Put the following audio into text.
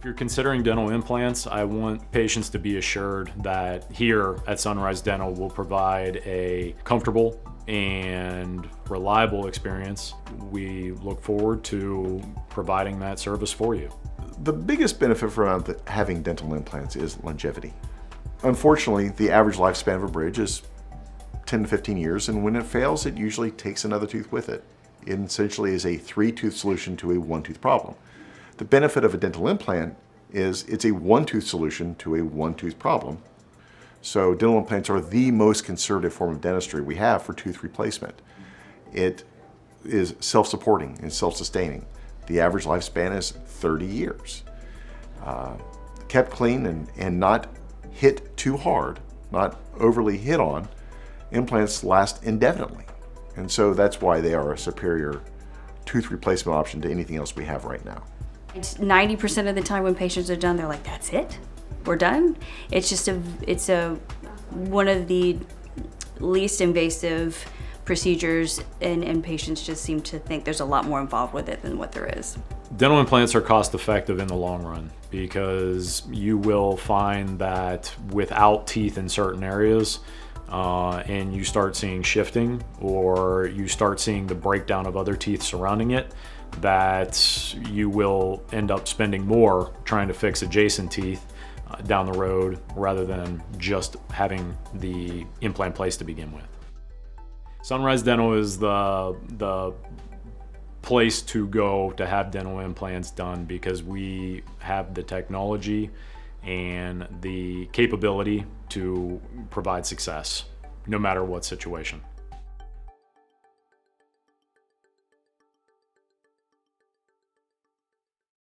If you're considering dental implants, I want patients to be assured that here at Sunrise Dental we'll provide a comfortable and reliable experience. We look forward to providing that service for you. The biggest benefit from having dental implants is longevity. Unfortunately, the average lifespan of a bridge is 10 to 15 years, and when it fails, it usually takes another tooth with it. It essentially is a 3-tooth solution to a 1-tooth problem. The benefit of a dental implant is it's a 1-tooth solution to a 1-tooth problem. So dental implants are the most conservative form of dentistry we have for tooth replacement. It is self-supporting and self-sustaining. The average lifespan is 30 years. Kept clean and not hit too hard, not overly hit on, implants last indefinitely. And so that's why they are a superior tooth replacement option to anything else we have right now. 90% of the time when patients are done, they're like, that's it? We're done? It's just one of the least invasive procedures, and patients just seem to think there's a lot more involved with it than what there is. Dental implants are cost effective in the long run because you will find that without teeth in certain areas, and you start seeing shifting or you start seeing the breakdown of other teeth surrounding it, that you will end up spending more trying to fix adjacent teeth down the road rather than just having the implant placed to begin with. Sunrise Dental is the place to go to have dental implants done because we have the technology and the capability to provide success no matter what situation.